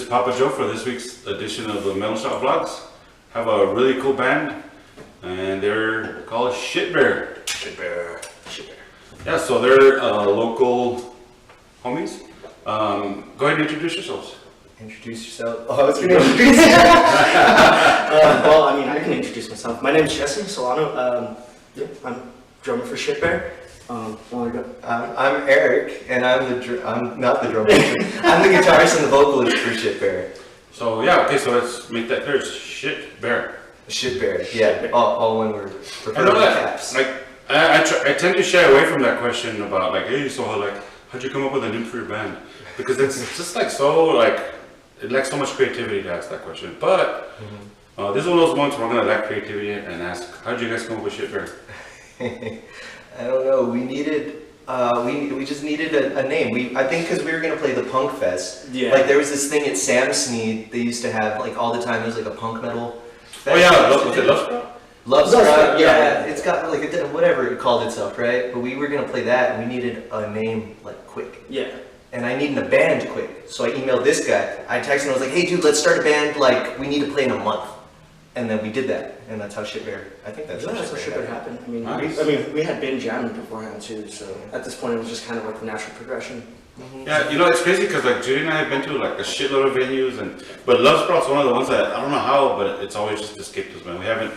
Papa Joe for this week's edition of the Metal Shop Vlogs. Have a really cool band, and they're called SHITBEAR. SHITBEAR. Yeah, so they're local homies. Go ahead and introduce yourselves. Introduce yourself. Oh, I was going to introduce you. Well, I mean, I can introduce myself. My name is Jesse Solano. I'm drummer for SHITBEAR. I'm Eric, and I'm not the drummer. I'm the guitarist and the vocalist for SHITBEAR. So yeah, okay, so let's make that clear. It's SHITBEAR. SHITBEAR, yeah, all one word. I know that. Caps. Like, I tend to shy away from that question about like, hey, so how'd you come up with a name for your band? Because it's just like so like, it lacks so much creativity to ask that question. But this is one of those ones where we're gonna lack creativity and ask, how'd you guys come up with SHITBEAR? I don't know. We needed, we just needed a name. I think because we were gonna play the punk fest. Yeah. Like there was this thing at Sam Sneed they used to have like all the time. It was like a punk metal fest. Oh yeah, was it Love? Love Sprout, yeah. It's got like whatever it called itself, right? But we were gonna play that, and we needed a name like quick. Yeah. And I needed a band quick, so I emailed this guy. I texted him. I was like, "Hey, dude, let's start a band. Like, we need to play in a month." And then we did that, and that's how SHITBEAR. I think that's how SHITBEAR happened. I mean, nice. we had been jamming beforehand too, so at this point it was just kind of like a natural progression. Yeah, you know, it's crazy because like Judy and I have been to like a shitload of venues, but Love Sprout's one of the ones that I don't know how, but it's always just escaped us, man. We haven't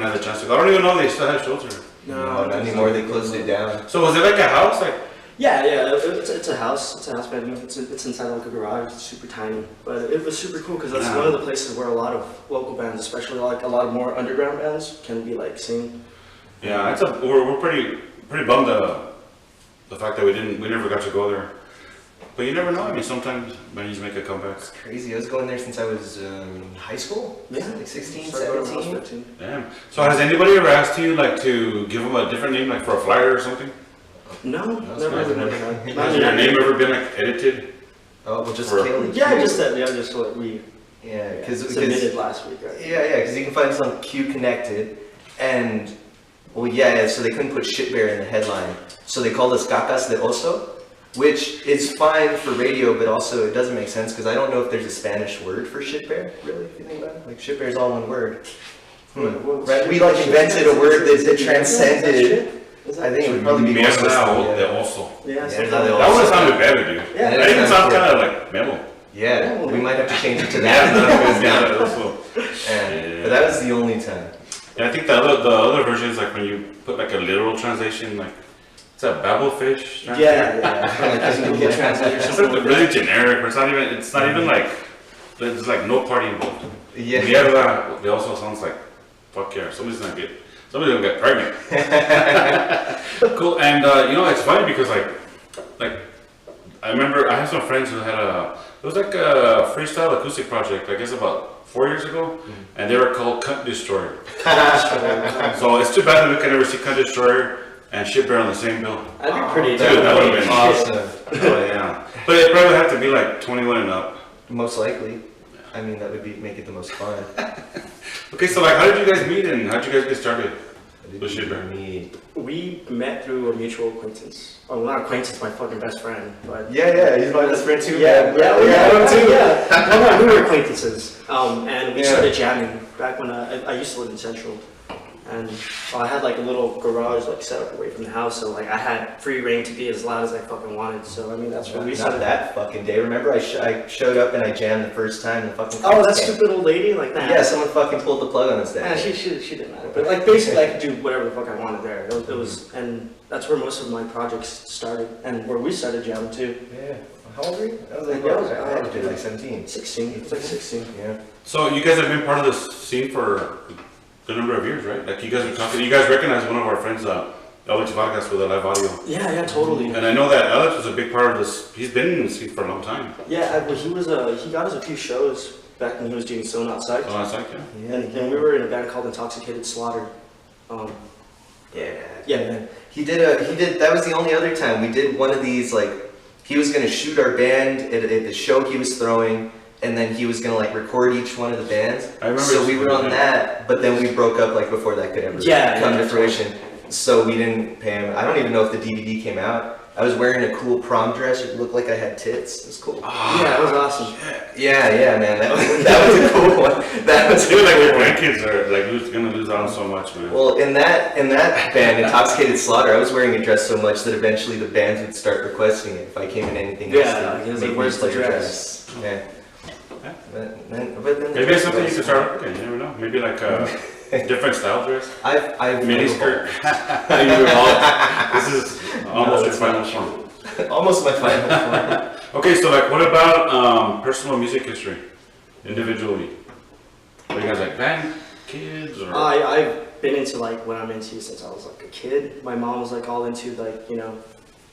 had the chance to go. I don't even know if they still have shows or. No, not anymore. They closed it down. So was it like a house, like? Yeah, it's a house. It's a house venue. It's inside like a garage. It's super tiny, but it was super cool because that's one of the places where a lot of local bands, especially like a lot of more underground bands, can be like seen. Yeah, we're pretty bummed the fact that we never got to go there. But you never know. I mean, sometimes venues make a comeback. It's crazy. I was going there since I was in high school. Yeah, like 16, Started 17. Damn. So has anybody ever asked you like to give them a different name, like for a flyer or something? No, never. Has your name ever been like edited? Oh, well, just Kaylee. Just what we submitted last week. Right? Yeah, because you can find us on Q Connected, and well, yeah. So they couldn't put SHITBEAR in the headline, so they called us Cacas de Oso, which is fine for radio, but also it doesn't make sense because I don't know if there's a Spanish word for SHITBEAR. Really, if you think about it, like SHITBEAR is all one word. Right? We like invented a word that transcended. I think it would probably be also. Yeah, that would sound better, dude. Yeah, that even sounds kind of like metal. Yeah, we might have to change it to that. But that was the only time. Yeah, I think the other version is like when you put like a literal translation, like it's a Babelfish. It's like really generic. Or it's not even like there's like no party involved. Yeah. Mierda, it also sounds like fuck yeah. Somebody's gonna get pregnant. Cool. And you know, it's funny because like I remember I have some friends who had it was like a freestyle acoustic project, I guess about 4 years ago, and they were called Cunt Destroyer. So it's too bad that we can never see Cunt Destroyer and SHITBEAR on the same bill. That'd be pretty. Dude, that would have been awesome. Oh, yeah. But it probably have to be like 21 and up. Most likely. I mean, that would make it the most fun. Okay, so like, how did you guys meet and how did you guys get started with SHITBEAR? We met through a mutual acquaintance. Oh, not acquaintance, my fucking best friend. But yeah, he's my best friend too. Yeah. No, we were acquaintances. And we started jamming back when I used to live in Central. And I had like a little garage like set up away from the house, so like I had free reign to be as loud as I fucking wanted. So I mean that's when we started. That fucking day. Remember I showed up and I jammed the first time and fucking. Oh, that stupid old lady like that. Yeah, someone fucking pulled the plug on us that. Yeah, she didn't matter. But like basically I could do whatever the fuck I wanted there. It was and that's where most of my projects started and where we started jamming too. Yeah. How old were you? I was like, I was like 17. 16. It's like 16. Yeah. So you guys have been part of this scene for a number of years, right? Like you guys were talking, you guys recognize one of our friends, Alex Vargas with the live audio. Yeah, totally. And I know that Alex was a big part of this. He's been in the scene for a long time. Yeah, he got us a few shows back when he was doing Stone Outside. Stone Outside, yeah. And we were in a band called Intoxicated Slaughter. Man. He did. That was the only other time we did one of these. Like, he was gonna shoot our band at the show he was throwing. And then he was gonna like record each one of the bands. I remember. So we were on that, but then we broke up like before that could ever come to fruition. So we didn't pay him. I don't even know if the DVD came out. I was wearing a cool prom dress. It looked like I had tits. It was cool. Yeah, it was awesome. Yeah, man. That was a cool one. That was I feel like your grandkids are like gonna lose out on so much, man. Well, in that band, Intoxicated Slaughter, I was wearing a dress so much that eventually the bands would start requesting it if I came in anything else. Yeah, he was like, where's the dress? Yeah. But then the Maybe dress it's something you was- can start working. You never know. Maybe like a different style dress. I've Mini skirt. You evolved. This is almost your final form. almost my final form. Okay, so like, what about personal music history, individually? Are you guys like band kids or? I've been into like what I'm into since I was like a kid. My mom was like all into like, you know,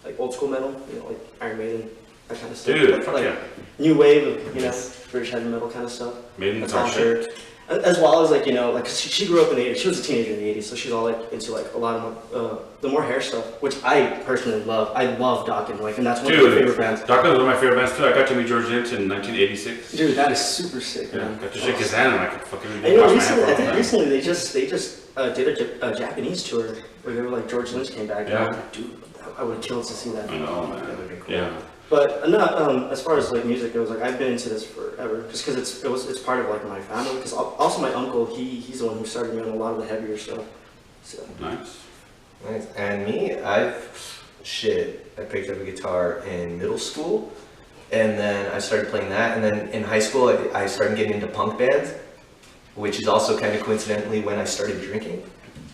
like old school metal, you know, like Iron Maiden, that kind of stuff. Dude, like, fuck like yeah. new wave of, you know, British heavy metal kind of stuff. Maiden talk shit. As well as like, you know, like 'cause she grew up in the 80s. She was a teenager in the 80s, so she's all like into like a lot of the more hair stuff, which I personally love. I love Dokken, like, and that's one of my favorite bands. Dokken was one of my favorite bands too. I got to meet George Lynch in 1986. Dude, that is super sick, Yeah, man. got to shake his hand and I could fucking And, you know, wash my recently, hand I for all think that. recently they just did a Japanese tour where they were like George Lynch came back. Yeah. And I was like, dude, I would have killed to see that. I know, man. Yeah. But not as far as like music goes, like I've been into this forever, just because it's part of like my family. Because also my uncle, he's the one who started me on a lot of the heavier stuff. So Nice. Nice. And me, I picked up a guitar in middle school, and then I started playing that. And then in high school, I started getting into punk bands, which is also kind of coincidentally when I started drinking.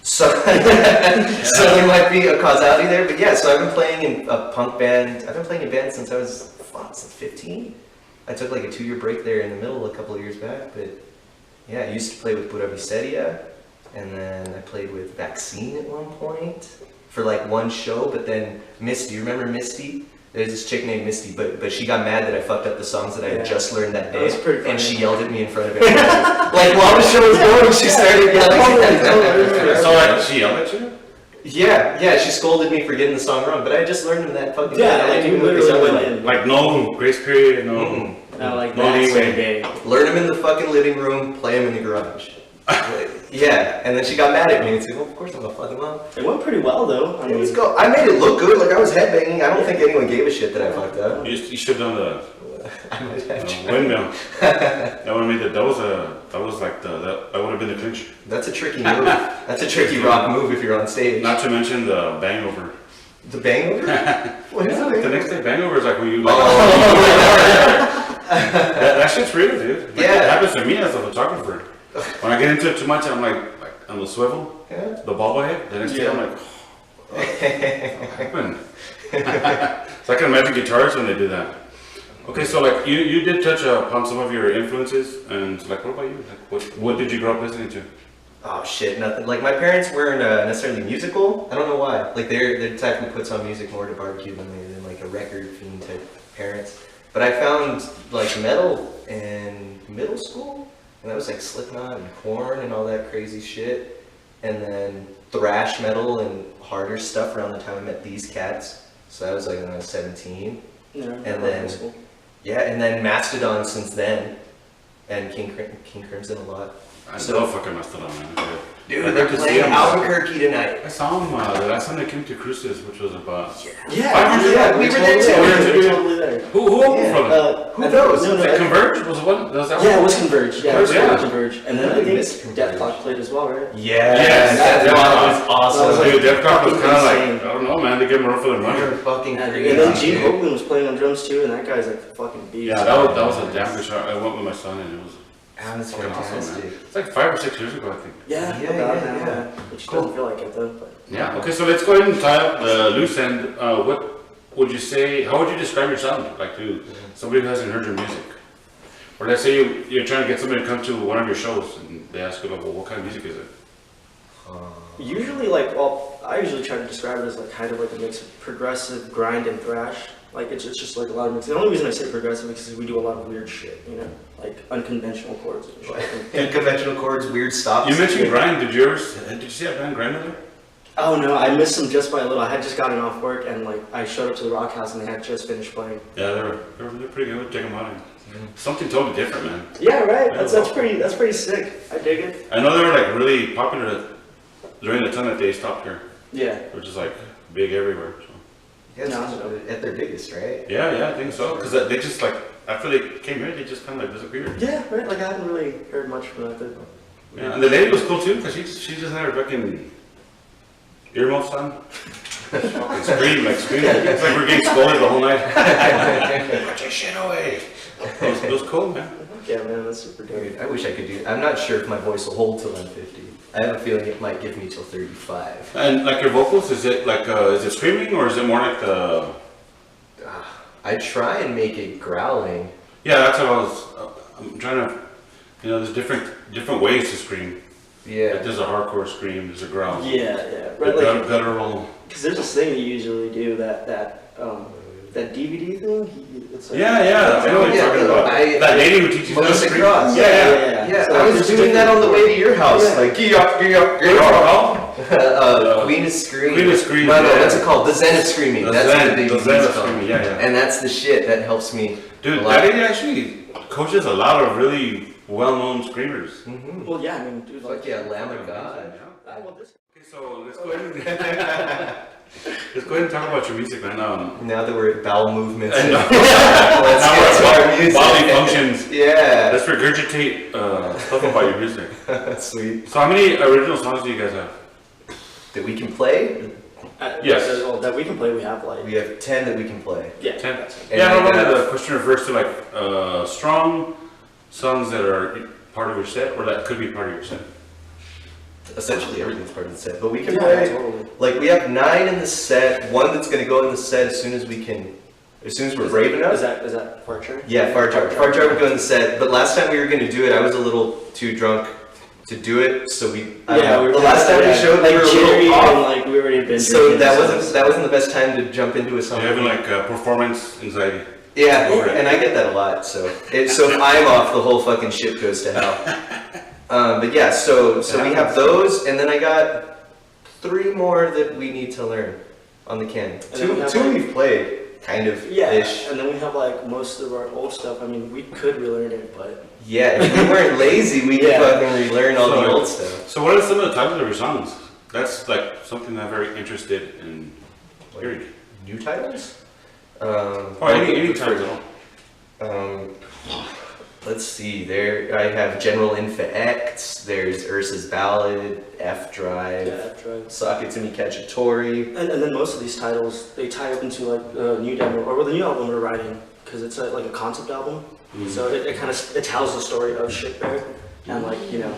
So, so there might be a causality there, but yeah. So I've been playing in a punk band. I've been playing in bands since I was since 15. I took like a 2-year break there in the middle a couple of years back, but yeah, I used to play with Pura Viseria, and then I played with Vaccine at one point for like one show. But then Misty, you remember Misty? There's this chick named Misty, but she got mad that I fucked up the songs that I had just learned that day, was pretty funny. and she yelled at me in front of everyone. Like while the show was going, she started yelling. So like, she yelled at you? Yeah, she scolded me for getting the song wrong, but I just learned in that fucking yeah, day. I like didn't you even know what literally they went sounded in. Like no grace period, no. Mm-mm. No, like No that leeway. same day. like. Learn them in the fucking living room, play them in the garage. Yeah, and then she got mad at me and said, well, of course I'm gonna fucking well. It went pretty well though. I It was mean, go. I made it look good, like I was headbanging. I don't think anyone gave a shit that I fucked up. You should have done the I might have tried. windmill. That would have made that was like that would have been the clinch. That's a tricky move. That's a tricky rock move if you're on stage. Not to mention the bangover. The bangover? What is The it? next day bangover is like when you like Oh. that shit's real, dude. Like, Yeah. It happens to me as a photographer. When I get into it too much, I'm like on the swivel, Yeah. the bobblehead. The next day I'm like, what happened? So I can imagine guitarists when they do that. Okay, so like you did touch upon some of your influences, and like what about you? Like, what did you grow up listening to? Oh shit, nothing. Like my parents weren't necessarily musical. I don't know why. Like they're the type who puts on music more to barbecue than like a record fiend type parents. But I found like metal in middle school, and that was like Slipknot and Korn and all that crazy shit. And then thrash metal and harder stuff around the time I met these cats. So that was like when I was 17. you know, And then- high school. Yeah, and then Mastodon since then, and King Crimson a lot. I So- still fucking messed it up, man. Dude, I they're got to see playing them. Albuquerque tonight. I saw them the last time they came to Cruises, which was about. Yeah, we were there too. We were totally there. Who opened Yeah. for them? Who knows? No, Was it I- Converge? Was it one? Was that Yeah, it one? was Converge. Yeah, it was Yeah. Converge. And then I We think missed Converge. Death Clock played as well, right? Yeah, Yes, that Death was Clock. awesome. That was like- Dude, Death Clock was kind of like, insane. I don't know, man. They give them a run for their money. You're fucking And crazy. then Gene dude. Hoagland was playing on drums too, and that guy's like fucking beast. Yeah, that was a damn good shot. I went with my son, and it was That was fucking awesome, man. fantastic. It's like 5 or 6 years ago, I think. Yeah, Yeah, about yeah, now, yeah. Which Cool. doesn't feel like it though. But Yeah. Okay, so let's go ahead and tie up the loose end. What would you say? How would you describe your sound? Like to somebody who hasn't heard your music, or let's say you're trying to get somebody to come to one of your shows, and they ask you, like, well, what kind of music is it? usually, like, well, I usually try to describe it as like kind of like a mix of progressive, grind, and thrash. Like it's just like a lot of mix. The only reason I say progressive is because we do a lot of weird shit, you know, like unconventional chords and shit. Unconventional chords, weird stops. You mentioned grind. Did you see that band Grandmother? Oh no, I missed them just by a little. I had just gotten off work and like I showed up to the Rock House and they had just finished playing. Yeah, they're pretty good. Check them out. Something totally different, man. Yeah, right. That's pretty sick. I dig it. I know they were like really popular during the time that they stopped here, Yeah. which is like big everywhere. So. Yeah, it's No. at their biggest, right? Yeah, I think so. Because they just like, after they came here, they just kind of like disappeared. Yeah, right. Like I haven't really heard much from that. But Yeah, and the lady was cool too, because she just had her fucking earmuffs on. Fucking scream. It's like we're getting scolded the whole night. Put your shit away. It was cool, man. yeah, man, that's super dope. Dude, I wish I could do. I'm not sure if my voice will hold till I'm 50. I have a feeling it might give me till 35. And like your vocals, is it like, is it screaming or is it more like the... I try and make it growling. Yeah, that's what I was, I'm trying to, there's different ways to scream. Like Yeah. there's a hardcore scream, there's a growl. Yeah, right. The Like, guttural. because there's this thing you usually do that DVD thing. It's like, Yeah, I know what you're talking about. That lady who teaches you how to Melissa scream. Cross. Yeah, So I was there's doing that on the way to your house. Yeah. Like, gee up. Queen of Scream. Queen of Scream, No, yeah. what's it called? The Zen of Screaming. The That's Zen- what the the DVD's Zen of called. Screaming, yeah. And that's the shit that helps me. Dude, a lot. that lady actually coaches a lot of really well-known screamers. Mhm. Well, yeah, I mean, dude, Fuck yeah, Lamb of God. well, this. Okay, so let's go ahead and talk about your music, man. Now that we're at bowel movements, And, let's now get to we're our music. bodily functions. Yeah. Let's regurgitate stuff about your music. Sweet. So how many original songs do you guys have? That we can play? Yes. That we can play. We have like. We have 10 that we can play. Yeah. 10. And Yeah, I normally have- the question refers to like strong songs that are part of your set or that could be part of your set. Essentially everything's part of the set. But we can Yeah, play, totally. like we have 9 in the set, one that's going to go in the set as soon as we can, as soon as we're brave enough. Is that Fart Chart? Yeah, Far Chart. Far Chart would go in the set, but last time we were going to do it, I was a little too drunk to do it, so we, I don't know. we The last time we showed, we like were a jittery little and off, like we already been. so drinking, that wasn't the best time to jump into a So song. you're having like performance anxiety. Yeah, Over it. and I get that a lot, so if I'm off, the whole fucking shit goes to hell. But yeah, so we have those, and then I got 3 more that we need to learn on the can. then we have, Two like- we've played, kind of Yeah, ish. and then we have like most of our old stuff. I mean, we could relearn it, but Yeah, if we weren't lazy, we could Yeah. fucking relearn all the So- old stuff. So what are some of the titles of your songs? That's like something that I'm very interested in hearing. New titles? Or any title. Let's see. There, I have General Infa-X. There's Ursa's Ballad, F Drive, yeah, I've tried. Sock It To Me Cacciatore. And then most of these titles they tie up into like the new demo or the new album we're writing because it's like a concept album. So it kind of it tells the story of SHITBEAR and like Yeah.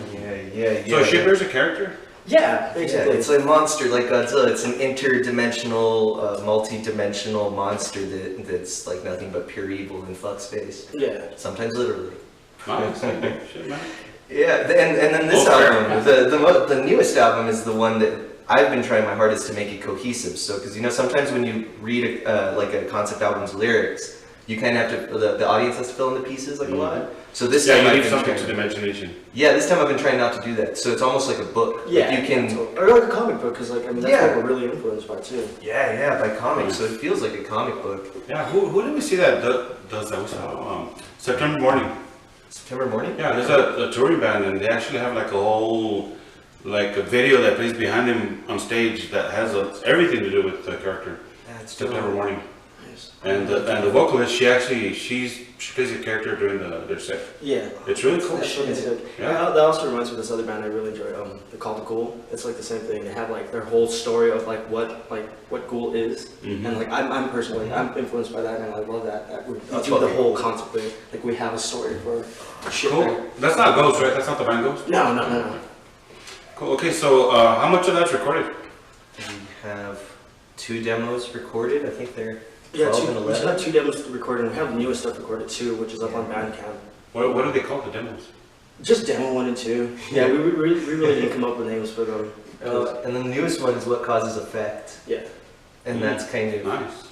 So SHITBEAR's a character? yeah Yeah, basically it's a monster like Godzilla. It's an interdimensional, multi-dimensional monster that's like nothing but pure evil in fuck space. yeah. Sometimes literally. Nice. Shit, man. Yeah, and then this Oh, fair. album, the newest album is the one that I've been trying my hardest to make it cohesive. So, because sometimes when you read like a concept album's lyrics, you kind of have to the audience has to fill in the pieces like a lot. So this Yeah, time you I've need been something trying to imagination. Yeah, this time I've been trying not to do that. So it's almost like a book. Yeah, Like you can. or like a comic book because like I mean that's Yeah. what we're really influenced by too. Yeah, by comics. So it feels like a comic book. Yeah, who did we see that does that? We saw September Morning. September Morning. Yeah, there's a touring band and they actually have like a whole like a video that plays behind him on stage that has everything to do with the character. That's September dope. Morning. Nice. And the vocalist, she plays a character during their set. Yeah. It's really cool. That's really sick. Yeah. Yeah. That also reminds me of this other band I really enjoy. They call it Ghoul. It's like the same thing. They have like their whole story of like what Ghoul is, Mhm. and like I'm personally I'm influenced by that, and I love that we That's do the fucking whole cool. concept thing. Like we have a story for shit. Cool. That's not Ghost, right? That's not the band Ghost? No. Cool. Okay, so how much of that's recorded? We have 2 demos recorded. I think they're Yeah, 12 and we just 11. have 2 demos recorded, and we have the newest stuff recorded too, which is up on Bandcamp. What do they call the demos? Just demo 1 and 2. Yeah, we really didn't come up with names for them. And then the newest one is What Causes Effect. Yeah. And that's kind of, Nice.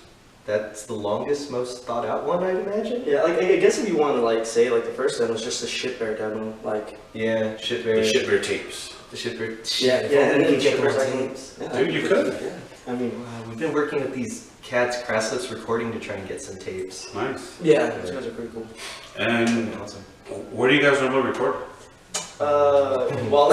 that's the longest, most thought out one, I'd imagine. Yeah, like I guess if you want to like say like the first demo was just a SHITBEAR demo, like Yeah, The SHITBEAR. SHITBEAR tapes. The SHITBEAR. yeah, and then you get SHITBEAR's the like- tapes. Yeah, Dude, you could. Yeah, I mean, Wow, we've been working with these cats, Crasslip's recording to try and get some tapes. Nice. yeah, those guys are pretty cool. And Awesome. where do you guys normally record? Well,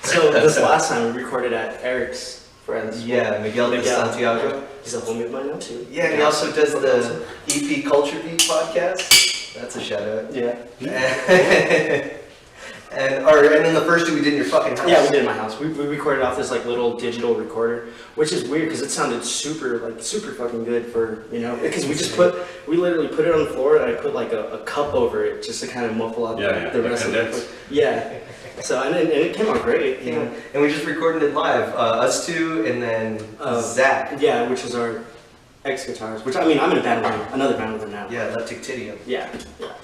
so this last time we recorded at Eric's friends. Yeah, Miguel de Miguel. Santiago. He's a homie of mine now too. Yeah, and he also does the EP Culture Beat podcast. That's a shout out. Yeah. And then the first two we did in your fucking house. Yeah, we did in my house. We recorded off this like little digital recorder, which is weird because it sounded super fucking good for, because we literally put it on the floor and I put like a cup over it just to kind of muffle out the rest of it. Yeah. So and it came out great. Yeah. And we just recorded it live. Us two and then Zach. Yeah, which was our ex-guitarist, which I'm in a band with him, another band with him now. Yeah, Leptic Titium. Yeah.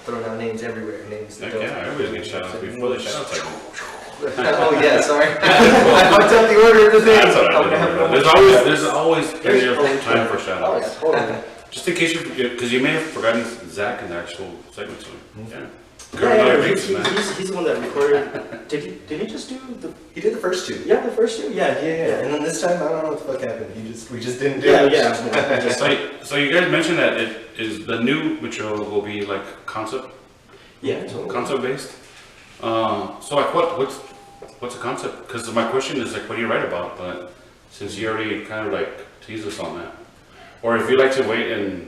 Throwing out names everywhere. Names that Yeah, everybody's getting shout outs before the shout outs. Oh yeah, sorry. I fucked up the order of the thing. That's all right. There's always plenty of time for shout outs. Oh, yeah. Just in case because you may have forgotten Zach in the actual segment, so yeah. He's the one that recorded. Did he just do the? He did the first two. Yeah, the first two. Yeah. And then this time I don't know what the fuck happened. We just didn't do it. Yeah. So you guys mentioned that it is the new material will be like concept. Yeah, totally. Concept based. So like what's a concept? Because my question is like what do you write about? But since you already kind of like teased us on that, or if you like to wait and.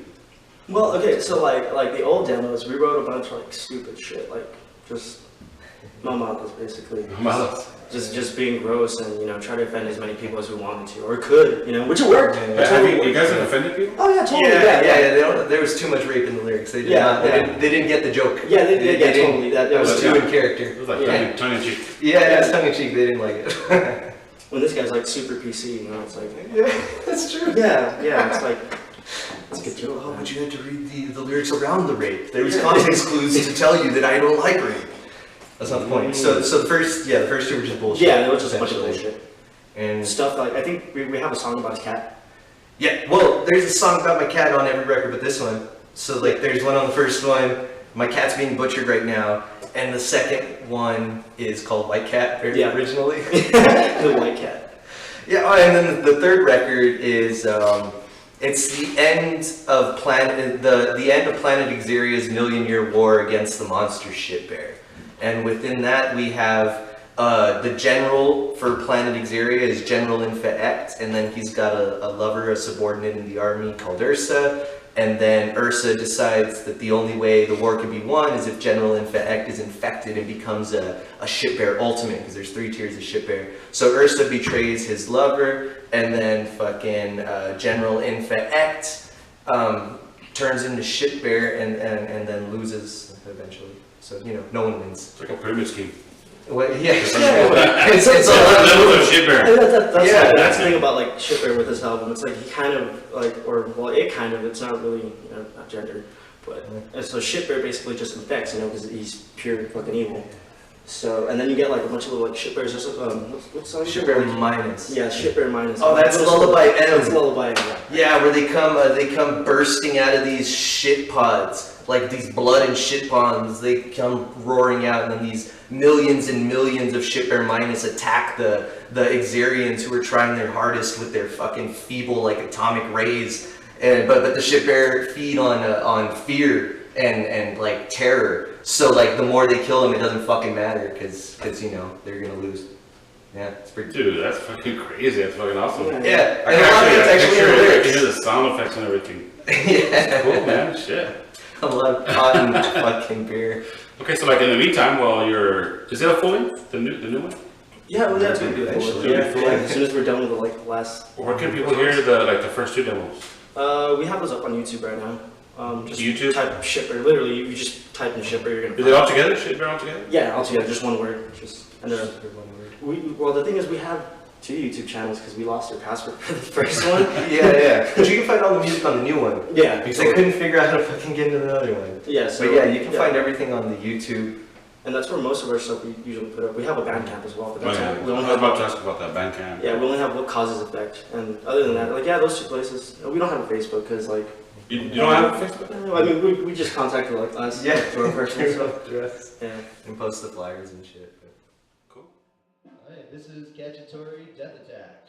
Well, okay, so like the old demos, we wrote a bunch of like stupid shit, like just mamadas basically. Mamadas. Just being gross and try to offend as many people as we wanted to or could, which it worked. You guys have offended people? Oh yeah, totally. Yeah. There was too much rape in the lyrics. They didn't get the joke. Yeah, they totally. That was too in character. It was like tongue in cheek. Yeah, it was tongue in cheek. They didn't like it. When this guy's like super PC, it's like. Yeah, that's true. Yeah, it's like. That's a good joke. Oh, but you had to read the lyrics around the rape. There was context clues to tell you that I don't like rape. That's not the point. So the first two were just bullshit. Yeah, it was just a bunch of bullshit. And stuff like, I think we have a song about his cat. Yeah, well, there's a song about my cat on every record but this one. So like there's one on the first one, my cat's being butchered right now, and the second one is called White Cat originally. The White Cat. Yeah, and then the third record is it's the end of Planet Xeria's million-year war against the monster SHITBEAR. And within that we have the general for Planet Xeria is General Infect, and then he's got a lover, a subordinate in the army called Ursa. And then Ursa decides that the only way the war can be won is if General Infect is infected and becomes a SHITBEAR ultimate, because there's 3 tiers of SHITBEAR. So Ursa betrays his lover, and then fucking General Infect turns into SHITBEAR and then loses eventually. So, no one wins. It's like a pyramid scheme. Well, yeah. It's all levels of SHITBEAR. That's the thing about like SHITBEAR with this album. It's like he kind of like, it's not really not gender, but and so SHITBEAR basically just infects, because he's pure fucking evil. So and then you get like a bunch of little like SHITBEARs. What's song? SHITBEAR Minus. Yeah, SHITBEAR Minus. Oh, that's Lullaby M. That's Lullaby M. Yeah, where they come bursting out of these shit pods. Like these blood and shit ponds, they come roaring out, and then these millions and millions of SHITBEAR Minus attack the Xerians who are trying their hardest with their fucking feeble like atomic rays, but the SHITBEAR feed on fear and like terror. So like the more they kill them, it doesn't fucking matter because they're gonna lose. Yeah, it's pretty. Dude, that's fucking crazy. That's fucking awesome. Yeah, I and a lot of it's actually in the lyrics. hear the sound effects and everything. Yeah, Cool, man. Shit. I love cotton fucking beer. Okay, so like in the meantime, is it a full length? The new one? Yeah, well, that's gonna do Eventually. eventually. Yeah, as soon as we're done with the last. Where can people hear the first 2 demos? We have those up on YouTube right now. Just YouTube? Type SHITBEAR. Literally, you just type in SHITBEAR, you're gonna. Is it all together? SHITBEAR all together? Yeah, all together, just one word. And then Well, the thing is, we have 2 YouTube channels because we lost our password for the first one. yeah. But you can find all the music on the new one. Yeah, Because they couldn't figure out how to fucking get into the other one. Yeah, so But yeah, you can find everything on the YouTube. And that's where most of our stuff we usually put up. We have a Bandcamp as well, but that's I we only was have. about to ask about that Bandcamp. Yeah, we only have What Causes Effect, and other than that, those 2 places. We don't have a Facebook because You don't have a Facebook? I mean, we just contacted us. Yeah, to our personal stuff. Yeah, and post the flyers and shit. Cool. Alright, this is Cacciatore Death Attack.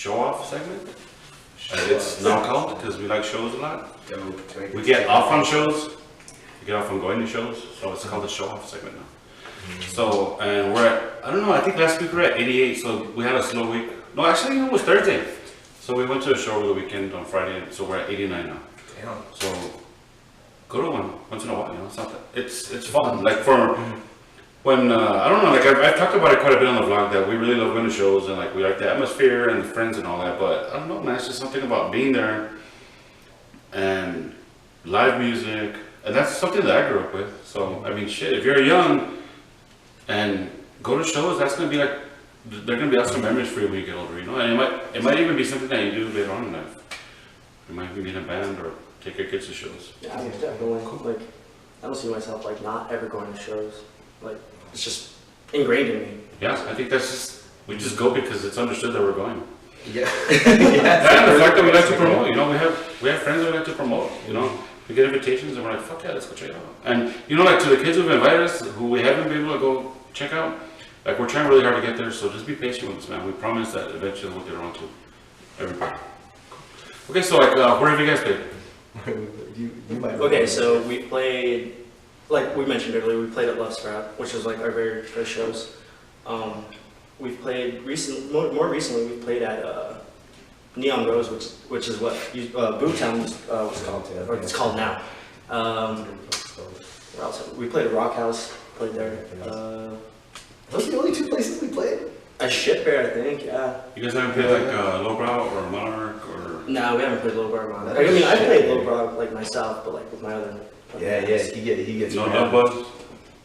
show-off segment. It's now called because we like shows a lot. Dope. We get off on shows. We get off on going to shows, so it's called the show-off segment now. So, and we're at, I don't know, I think last week we were at 88, so we had a slow week. No, actually, it was Thursday. So we went to a show over the weekend on Friday, so we're at 89 now. Damn. So, go to one once in a while, you know, it's not that, it's fun. Like for, when, I don't know, like I've talked about it quite a bit on the vlog that we really love going to shows and like we like the atmosphere and the friends and all that, but I don't know, man, it's just something about being there and live music, and that's something that I grew up with. So, I mean, shit, if you're young and go to shows, that's gonna be like, they're gonna be awesome memories for you when you get older, you know, and it might even be something that you do later on in life. You might be in a band or take your kids to shows. Yeah, I'm definitely like, I don't see myself like not ever going to shows. Like, it's just ingrained in me. Yeah, I think that's just, we just go because it's understood that we're going. Yeah. And the fact that we like to promote, you know, we have friends that we like to promote, you know. We get invitations and we're like, fuck yeah, let's go check it out. And you know, like to the kids who've invited us, who we haven't been able to go check out, like we're trying really hard to get there, so just be patient with us, man. We promise that eventually we'll get around to everybody. Okay, so like, where have you guys played? you might. Okay, so we played, like we mentioned earlier, we played at Love Sprout, which was like our very first shows. We've played more recently. We played at Neon Rose, which is what Boomtown was called, or it's called now. Where else? We played at Rock House. Played there. Those are the only two places we played? A SHITBEAR, I think. Yeah. You guys haven't played like Lowbrow or Monarch or? No, we haven't played Lowbrow. I mean, I played Lowbrow like myself, but like with my other. Yeah, he gets. No, no buzz.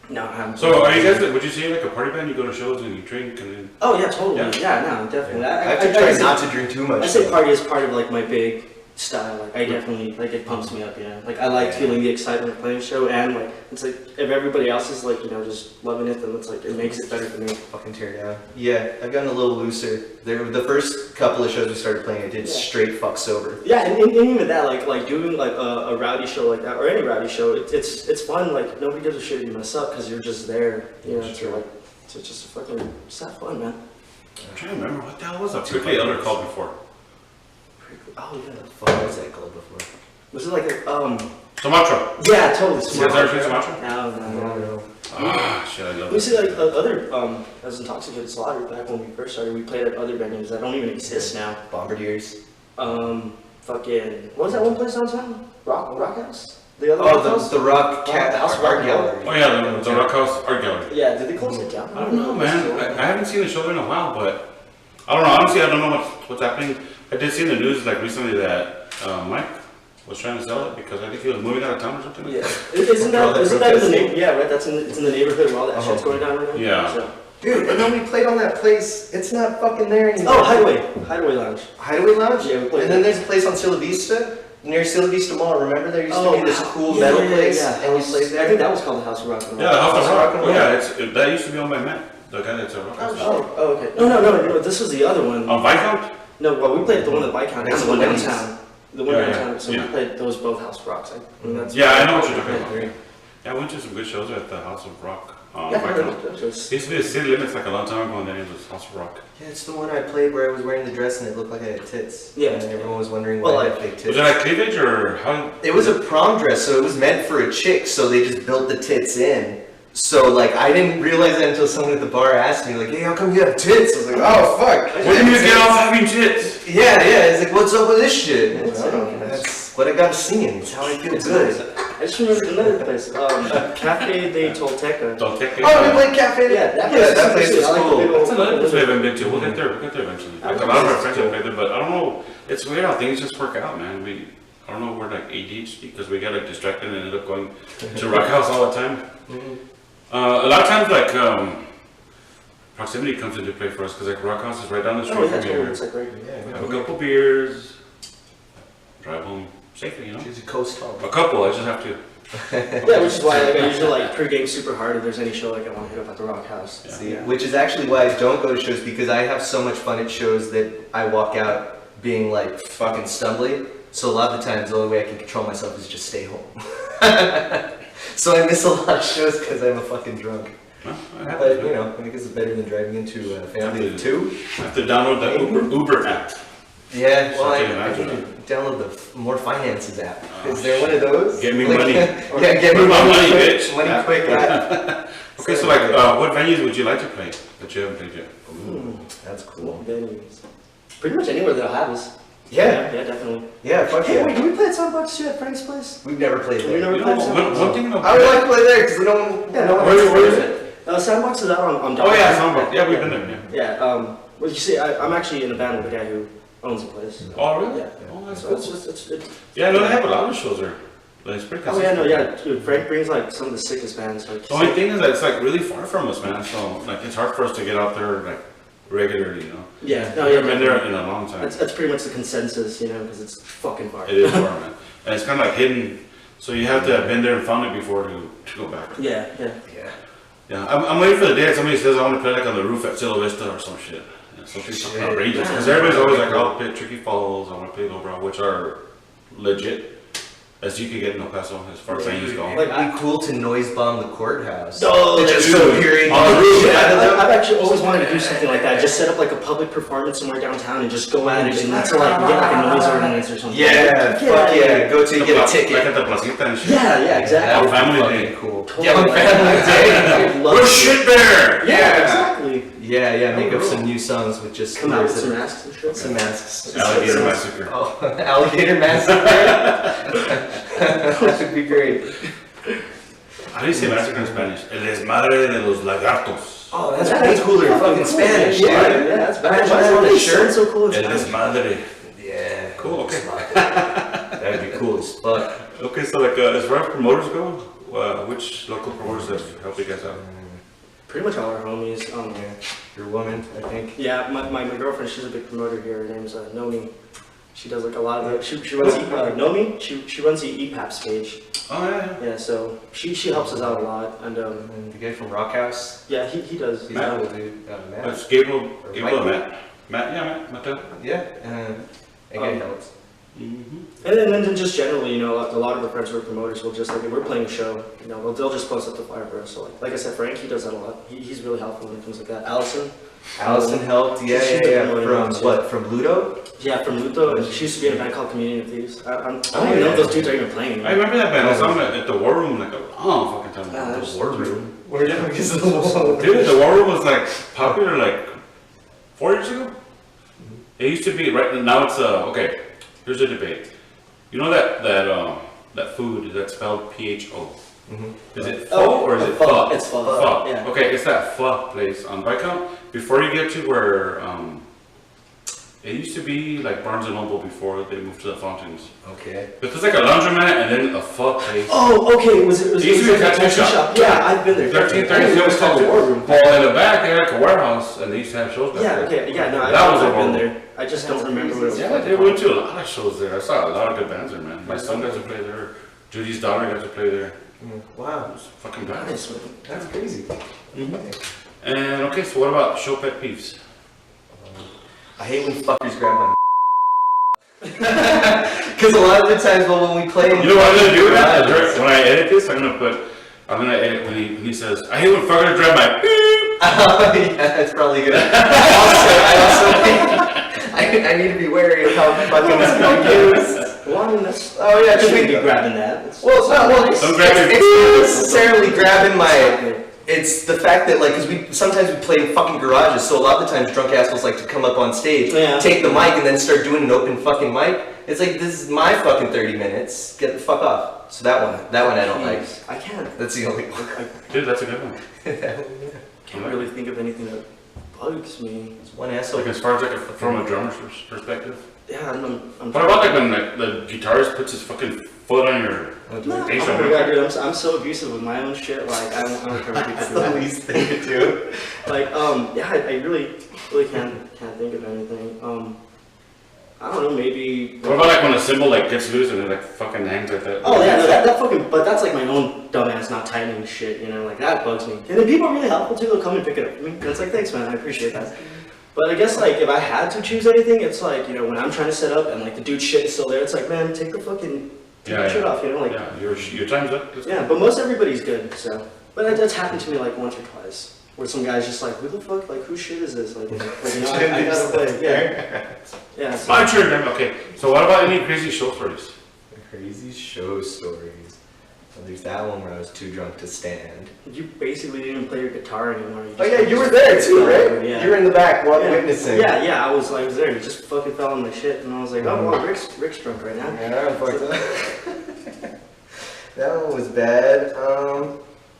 No, I haven't. So are you guys? Would you say like a party band? You go to shows and you drink and then. Oh yeah, totally. Yeah. Yeah, no, definitely. I have to try not to drink too much. I say party is part of like my big style. Like I definitely like it pumps me up. Yeah. Like I like feeling the excitement of playing a show, and like it's like if everybody else is like just loving it, then it's like it makes it better for me. Fucking tear down. Yeah, I've gotten a little looser. The first couple of shows we started playing, I did straight fuck sober. Yeah, and even that, like doing like a rowdy show like that, or any rowdy show, it's fun. Like nobody gives a shit if you mess up because you're just there. You know, it's like it's just fucking just have fun, man. I'm trying to remember what the hell was that Prickly Elder called before. Oh yeah. What was that called before? Was it like a Sumatra. Yeah, totally. You guys ever seen Sumatra? No. Ah, shit, I love We it. see like other as Intoxicated Slaughter back when we first started. We played at other venues that don't even exist now. Bombardiers. Fucking what was that one place downtown? Rock House. The other Rock House? the Rock Cat House Art Gallery. Oh yeah, the Rock House Art Gallery. Yeah, did they close it down? I don't know, man. I haven't seen the show there in a while, but I don't know. Honestly, I don't know what's happening. I did see in the news like recently that Mike was trying to sell it because I think he was moving out of town or something. Yeah, isn't that in the neighborhood? Yeah, right. It's in the neighborhood where all that shit's going down right now. Yeah. So. Dude, and then we played on that place. It's not fucking there anymore. Oh, Hideaway Lounge. Hideaway Lounge? Yeah, we played and then there. there's a place on Silla Vista, near Silla Vista Mall. Remember there used to be this cool metal place, and we played there? I think that was called the House of Rock and Roll. Yeah, the House of Rock. and Oh Roll. yeah, that used to be owned by Matt, the guy that's a rock house. Oh, okay. No, this was the other one. On Viscount? No, well, we played the one at Viscount and the one downtown. The one Yeah, downtown, so yeah. we played those both House of Rocks. Yeah, I know what you're talking about. Yeah, I went to some good shows at the House of Rock. Viscount. It used to be a city limits like a long time ago, and then it was House of Rock. Yeah, it's the one I played where I was wearing the dress and it looked like I had tits. Yeah. And everyone was wondering why I had fake tits. Was it like cleavage or how? It was a prom dress, so it was meant for a chick, so they just built the tits in. So, like, I didn't realize that until someone at the bar asked me, like, hey, how come you have tits? I was like, oh, fuck. When do you get off having tits? Yeah, it's like, what's up with this shit? And it's like, okay. that's what I got seeing. It's how I feel good. I just remembered another place, Cafe de Tolteca. Tolteca. Oh, we played Cafe. Yeah, that place was I like cool. the big That's old- another place we haven't been to. We'll get there eventually. Like a lot of our friends have played there, but I don't know. It's weird how things just work out, man. I don't know, we're like ADHD because we got like distracted and ended up going to Rock House all the time. A lot of times, like proximity comes into play for us because like Rock House is right down the street Oh, yeah, from here. it's like right. Have a couple beers, drive home safely, you know. She's a coast home. A couple, I just have to. Yeah, which is why like, I usually like pregame super hard if there's any show like I want to hit up at the Rock House. Yeah. See, which is actually why I don't go to shows, because I have so much fun at shows that I walk out being like fucking stumbly. So a lot of the times the only way I can control myself is just stay home. So I miss a lot of shows because I'm a fucking drunk. Well, But you know, I guess it's better than driving into a family of two. I have to download the Uber app. Yeah, well, I I can imagine need to download the More Finances app. Oh, Is there one of those? Get me Like- money. Yeah, get me Put my money, quick, bitch. Money Yeah. quick app. Okay, so like, what venues would you like to play that you haven't played yet? That's Cool cool. venues. Pretty much anywhere they'll have us. Yeah, Yeah, definitely. yeah, fuck Hey, wait, yeah. did we play at Starbucks too at Frank's place? We've never played We there. never You played know, at one, Starbucks. one thing about I would like to play there because no one. Yeah, no one where is it? Sandbox is out on Oh yeah, downtown. Soundbox. Yeah, we've been there. Yeah. Yeah, well, you see, I'm actually in a band with a guy who owns the place. Oh really? Yeah. Oh, that's So cool. it's Yeah, no, they have a lot of shows there. Like, it's pretty oh yeah, no, consistent. yeah, dude, Frank brings like some of the sickest bands. Like, The only thing is that it's like really far from us, man. So like, it's hard for us to get out there like regularly, you know. yeah, no, I've yeah, never been there in a long time. that's pretty much the consensus, you know, because it's fucking far. It is far, man, and it's kind of like hidden. So you have to have been there and found it before to go back. Yeah, yeah. Yeah. Yeah, I'm waiting for the day that somebody says I want to play like on the roof at Cielo Vista or some shit. Yeah, something fucking Shit. outrageous. Because everybody's always like, I'll play Tricky Falls, I want to play Lowbrow, which are legit as you can get in El Paso as far as venues go. Like, it'd be cool to noise bomb the courthouse. Oh, And that's just go true. hearing On the roof. I've actually always wanted to do something like that. Just set up like a public performance somewhere downtown and just go at it and until like we get like a noise ordinance or something. Yeah, fuck yeah. Go to get a Like ticket. at the Placita and shit. Yeah, yeah, That exactly. would be Family fucking day. cool. Totally. Yeah, on family day. I'd love We're to. SHITBEAR! Yeah, exactly. Yeah, yeah, make up some new songs with just Come out with words some and- masks and shit. some masks. Alligator Massacre. Oh, alligator massacre. That would be great. How do you say massacre in Spanish? El desmadre de los lagartos. Oh, that's way cooler in fucking Spanish, Yeah, dude. yeah, that's Imagine why that on they a sound shirt. so cool in El Spanish. desmadre. Yeah. Cool, okay. That'd be cool as fuck. Okay, so like as far as promoters go, which local promoters have helped you guys out? Pretty much all our homies. Yeah. Your woman, I think. Yeah, my girlfriend, she's a big promoter here. Her name's Nomi. She does like a lot of the, she runs Nomi. She runs the EPAPS page. Oh yeah, Yeah, so she helps us out a lot, and And the guy from Rockhouse. yeah, he does. He's Matt. cool, dude. yeah. Matt. That's Gabriel and Michael. Matt, yeah, Matt, Mateo. Yeah. That guy helps. Mm-hmm. And then just generally, you know, a lot of our friends who are promoters will just like if we're playing a show, you know, they'll just post up the flyer for us. So like I said, Frank, he does that a lot. He's really helpful when it comes like that. Allison helped. Yeah, She's yeah, the yeah. promoter From too. what? From Ludo? yeah, from Luto, and she used to be in a band called Community of Thieves. I don't even know if those dudes are even playing. I remember that band. I saw them at the War Room like a long fucking time ago. that's War Room. Where the fuck is the War? Dude, the War Room was like popular like 4 years ago. It used to be right now. It's okay. Here's a debate. You know that food that's spelled PHO. Is it pho or is it pho? It's pho. Pho. Yeah. Okay, it's that pho place on Viscount. Before you get to where it used to be like Barnes and Noble before they moved to the Fountains. Okay. But there's like a laundromat and then a pho place. Oh, okay. Was it? It used to be a like tattoo shop. Yeah, I've been there. 1336 was called the War Room. Well, in the back they had like a warehouse and they used to have shows back Yeah, there. okay, yeah, no, That was a I've War been Room. there. I just don't remember what it was. Yeah, they went to a lot of shows there. I saw a lot of good bands there, man. My son got to play there. Judy's daughter got to play there. Wow. It was fucking bad. Nice, man. That's crazy. And okay, so what about show pet peeves? I hate when fuckers grab my because a lot of the times when we play, You know what I'm gonna do? When I edit this, I'm gonna edit when he says, I hate when fuckers grab my beep. yeah, that's probably good. Also, I need to be wary of how fucking this can be used. Well, I mean, that's. Oh yeah, I because shouldn't we be grabbing that. well, it's not well. Don't grab it. It's not necessarily grabbing my. It's the fact that like, because we sometimes we play in fucking garages, so a lot of the times drunk assholes like to come up on stage, Yeah. take the mic, and then start doing an open fucking mic. It's like, this is my fucking 30 minutes. Get the fuck off. So that one I don't like. I can't. That's the only one. I Dude, that's a good one. can't really think of anything that bugs me. It's one asshole. Like as far as like from a drummer's perspective. Yeah, I'm What about like when like, the guitarist puts his fucking foot on your No, bass oh drum? my god, dude, I'm so abusive with my own shit. Like, I don't care what people That's do. the that. least thing to do. Like, yeah, I really can't think of anything. I don't know, maybe. What about like when a cymbal like gets loose and it like fucking hangs like that? Oh yeah, no, that fucking. But that's like my own dumbass not tightening shit. You know, like that bugs me. And then people are really helpful too. They'll come and pick it up for me. And it's like, thanks, man. I appreciate that. But I guess like if I had to choose anything, it's like, you know, when I'm trying to set up and like the dude's shit is still there, it's like, man, take the fucking shit off. You know, like Yeah, your time's up. Let's go. yeah. But most everybody's good. So, but that's happened to me like once or twice. where some guy's just like, who the fuck, like, whose shit is this? Like, you know, I gotta play. Yeah. Yeah. So, My turn then. Okay. So what about any crazy show stories? Crazy show stories. Well, there's that one where I was too drunk to stand. you basically didn't even play your guitar anymore. Oh yeah, you were there too, right? Yeah. You were in the back, Yeah. witnessing. Yeah, I was there. You just fucking fell on my shit, and I was like, oh, well, Rick's drunk right now. Yeah, I'm fucked up. That one was bad.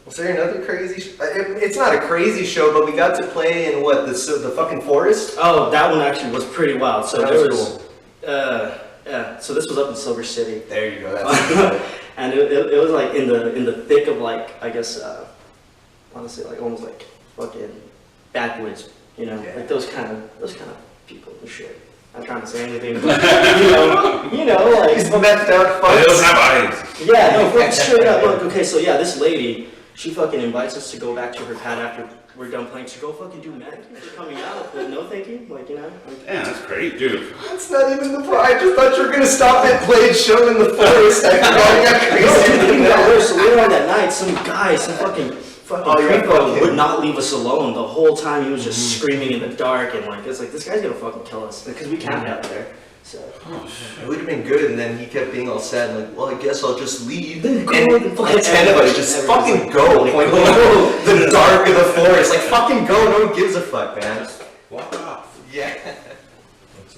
Was there another crazy? It's not a crazy show, but we got to play in what the fucking forest. Oh, that one actually was pretty wild. So That there was was, yeah. So this was up in Silver City, There you go. That's and it was like in the thick of like I guess honestly like almost like fucking backwoods, you know, Yeah. like those kind of people and shit. I'm trying to say anything, but you know, like He's methed out. They don't have eyes. yeah, no, straight up. Look, okay, so yeah, this lady, she fucking invites us to go back to her pad after we're done playing. So go fucking do meth. We're coming out, but no thank you. Like, you know. Yeah, that's great, dude. That's not even the point. I just thought you were gonna stop and play a show in the forest. I forgot I got No, crazy. dude, the thing got worse. So later on that night, some guy, some fucking Oh, yeah, creepo fucking- would not leave us alone the whole time. He was just screaming in the dark and like, it's like, this guy's gonna fucking kill us because we camped out there. So. It would have been good, and then he kept being all sad, like, well, I guess I'll just leave. Then go And and fucking 10 of us just everyone's fucking like, go. like, Like, go. the dark of the forest. Like, fucking go. No one gives a fuck, man. Walk off. Yeah.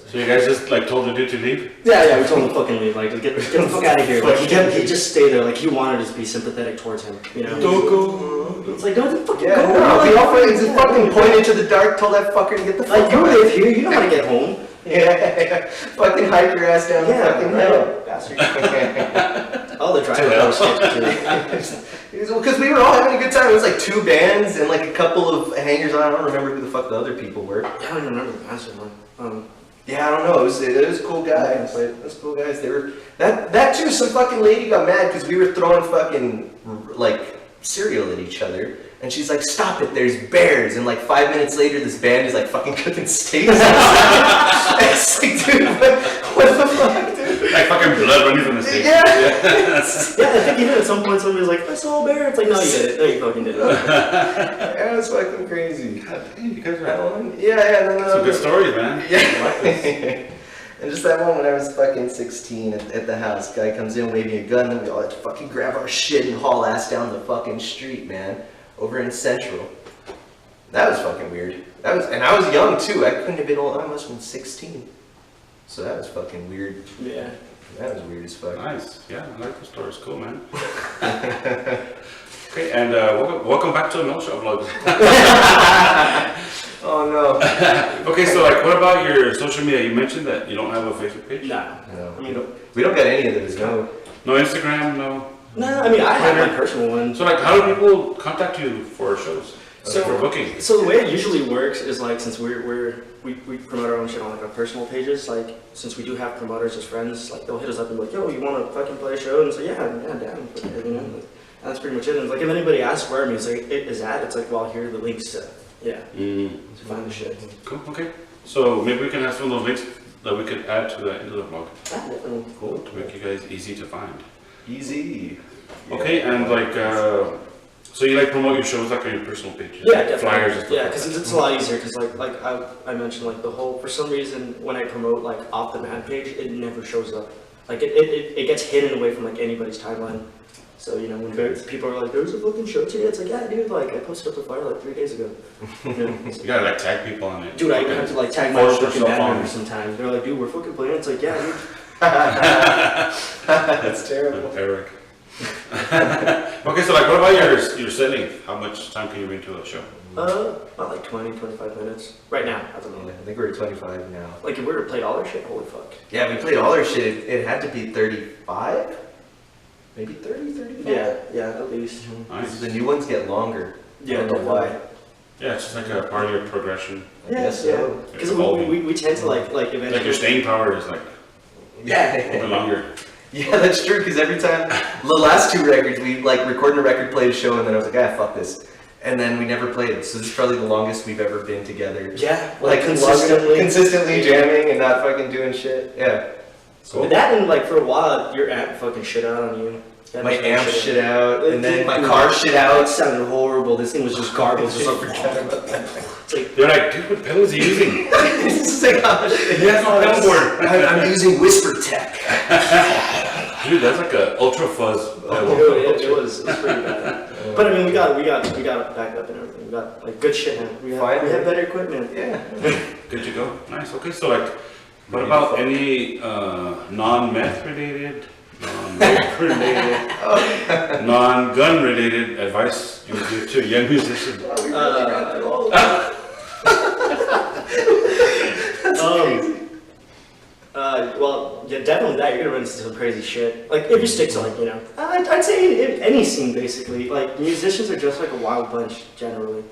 So you guys just like told the dude to leave? Yeah, we told him to fucking leave, like, get the fuck out of here. Like, he just stayed there, like, he wanted us to be sympathetic towards him, you know? Don't go. It's like, don't fucking Yeah, go. no, like, we all fucking pointed to the dark, told that fucker to get the fuck Like, you out. live here, you know how to get home. Yeah, fucking hike your ass down the fucking hill. Bastard. All the drivers Because we were all having a good time. It was like 2 bands and like a couple of hangers on. I don't remember who the fuck the other people were. I don't even remember the master one. Yeah, I don't know. It was cool guys. It was cool guys. They were that too. Some fucking lady got mad because we were throwing fucking like cereal at each other, and she's like, "Stop it! There's bears!" And like 5 minutes later, this band is like fucking cooking steaks. It's like, dude, what the fuck, dude? Like fucking blood running from the steak. Yeah. Yeah, I think even at some point somebody was like, I saw a bear. It's like, no, you didn't. No, you fucking didn't. Yeah, it was fucking crazy. God dang, you guys That are. one? Yeah, no. Some good stories, man. Yeah. And just that one when I was fucking 16 at the house, guy comes in waving a gun, and we all had to fucking grab our shit and haul ass down the fucking street, man, over in Central. That was fucking weird. And I was young too. I couldn't have been old. I must have been 16. So that was fucking weird. Yeah. That was weird as fuck. Nice. Yeah, I like the stories. Cool, man. Okay, and welcome back to the Mill Shop Vlogs. Oh no. Okay, so like, what about your social media? You mentioned that you don't have a Facebook page. Nah. No. I mean, We don't got any of those, no. No Instagram. No. I mean, I have my personal one. So like, how do people contact you for shows? So- for booking? So the way it usually works is like, since we promote our own shit on like our personal pages, like since we do have promoters as friends, like they'll hit us up and be like, yo, you want to fucking play a show? And say, yeah, down. You know, like, that's pretty much it. And it's like, if anybody asks where our music is at, it's like, well, here are the links to, to find the shit. Cool. Okay. So maybe we can have some of those links that we could add to the end of the vlog. Yeah, definitely. Cool. To make you guys easy to find. Easy. Okay, and like, so you like promote your shows like on your personal pages? Yeah, definitely. Flyers and stuff. Yeah, like because that. it's a lot easier. Because like I mentioned, like the whole, for some reason when I promote like off the man page, it never shows up. Like it gets hidden away from like anybody's timeline. So you know when people are like, "There's a fucking show today," it's like, "Yeah, dude, like I posted up the flyer like 3 days ago." You know? You gotta like tag people on it. Dude, I even have to like tag my own Force fucking yourself band on. members sometimes. They're like, "Dude, we're fucking playing." It's like, "Yeah, dude." That's terrible. Eric. Okay, so like, what about your setting? How much time can you bring to a show? About like 20-25 minutes right now at the I moment. think we're at 25 now. Like if we were to play all our shit, holy fuck. Yeah, we played all our shit. It had to be 35? Maybe 30, 35? Yeah, at least. Nice. The new ones get longer. Yeah, I don't know definitely. why. Yeah, it's just like a part of your progression. I guess so. Because evolving. we tend to like eventually. Like your staying power is like a little longer. Yeah, that's true, because every time, the last 2 records, we like recorded a record, played a show, and then I was like, fuck this. And then we never played it, so this is probably the longest we've ever been together. Yeah, Like consistently jamming and not fucking doing shit. Yeah. But that and like for a while, your aunt fucking shit out on you. Yeah, my that's amp really shit out, and then my car shit out. It sounded horrible. This thing was just garbage. It's like, They're like, dude, what pedals are you using? This is like, oh, shit. He has no pedal board. I'm using Whisper Tech. Dude, that's like a ultra fuzz pedal. it was pretty bad. But I mean, we got it backed up and everything. We got like good shit now. We have better equipment. Yeah. Good to go. Nice. Okay, so like, what about any non-meth related, non-rope related, non-gun related advice you would give to a young musician? Well, yeah, definitely that. You're gonna run into some crazy shit. Like, if you stick to, like, you know, I'd say in any scene, basically. Like, musicians are just like a wild bunch, generally.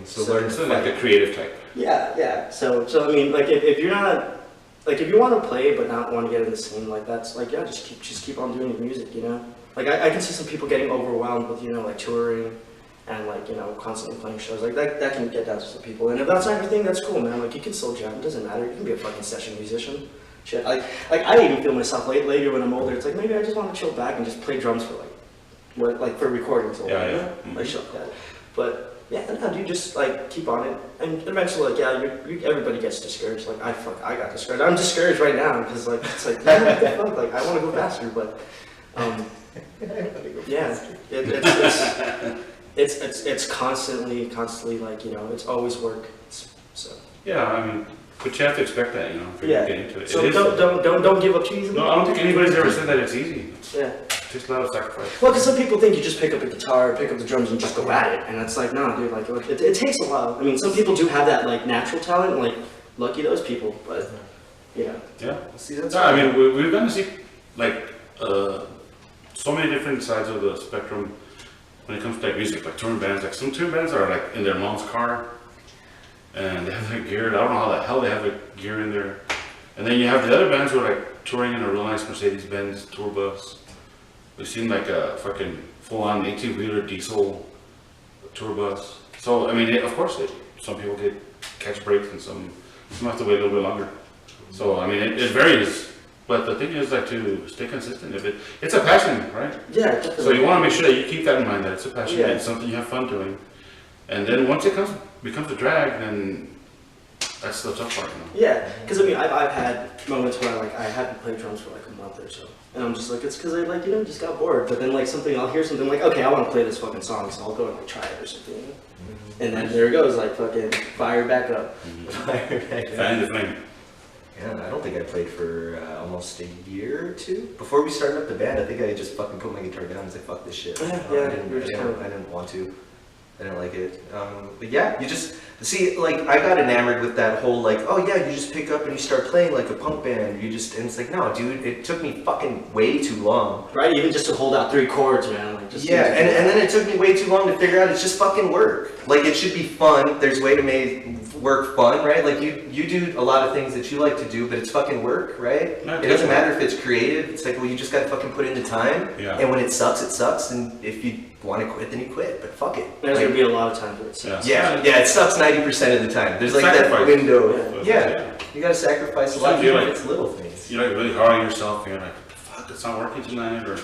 So learn something like a creative type. Yeah. So I mean, like, if you're not, like, if you want to play but not want to get in the scene, like, that's, like, yeah, just keep on doing your music, you know? Like, I can see some people getting overwhelmed with, you know, like, touring and, like, you know, constantly playing shows. Like, that can get down to some people. And if that's not your thing, that's cool, man. Like, you can still jam. It doesn't matter. You can be a fucking session musician. Shit, like I even feel myself later when I'm older. It's like maybe I just want to chill back and just play drums for like for recordings or whatever, you know? Like shit like that. But yeah, no, dude, just like keep on it, and eventually, like everybody gets discouraged. Like I got discouraged. I'm discouraged right now because like it's like yeah, what the fuck? Like I want to go faster, but yeah, it's constantly like, you know, it's always work. So Yeah, I mean, but you have to expect that, you know, if you're gonna get into it. So It is- don't give up too easily. No, I don't think anybody's ever said that it's easy. Yeah. Just a lot of sacrifice. Well, because some people think you just pick up a guitar, pick up the drums, and just go at it, and it's like, no, dude, like it takes a while. I mean, some people do have that like natural talent, like lucky those people, but yeah. Yeah. See, that's I mean, we're gonna see like so many different sides of the spectrum when it comes to like music, like touring bands. Like some touring bands are like in their mom's car, and they have their gear. I don't know how the hell they have their gear in there. And then you have the other bands who are like touring in a real nice Mercedes-Benz tour bus. We've seen like a fucking full-on 18-wheeler diesel tour bus. So I mean, of course, some people catch breaks, and some have to wait a little bit longer. So I mean, it varies. But the thing is like to stay consistent. It's a passion, right? Yeah, definitely. So you want to make sure that you keep that in mind, that it's a passion, Yeah. and it's something you have fun doing. And then once it becomes a drag, then that's the tough part, you know? Yeah, because I mean, I've had moments where like I haven't played drums for like a month or so, and I'm just like, it's because I like, you know, just got bored. But then like I'll hear something like, okay, I want to play this fucking song, so I'll go and like try it or something. You know? And then there it goes, like fucking fire back up. Fan the flame. Yeah, I don't think I played for almost a year or two. Before we started up the band, I think I just fucking put my guitar down and was like, fuck this shit. Yeah, I you were just kind of- didn't want to. I didn't like it. But yeah, you just, see, like, I got enamored with that whole, like, oh yeah, you just pick up and you start playing like a punk band. And it's like, no, dude, it took me fucking way too long. Right, even just to hold out 3 chords, man. Like, just Yeah, and then it took me way too long to figure out it's just fucking work. Like, it should be fun. There's a way to make work fun, right? Like, you do a lot of things that you like to do, but it's fucking work, right? No, It doesn't matter if it's creative. It's like, well, you just gotta fucking put in the time. Yeah. And when it sucks, it sucks. And if you want to quit, then you quit. But fuck it. There's Like, gonna be a lot of time for it. yeah, it sucks 90% of the time. There's like Sacrifice. that window. Yeah. Yeah, you gotta sacrifice a lot. Sometimes you're Even if like- it's little things. You're like really hard on yourself, and you're like, fuck, it's not working tonight, or,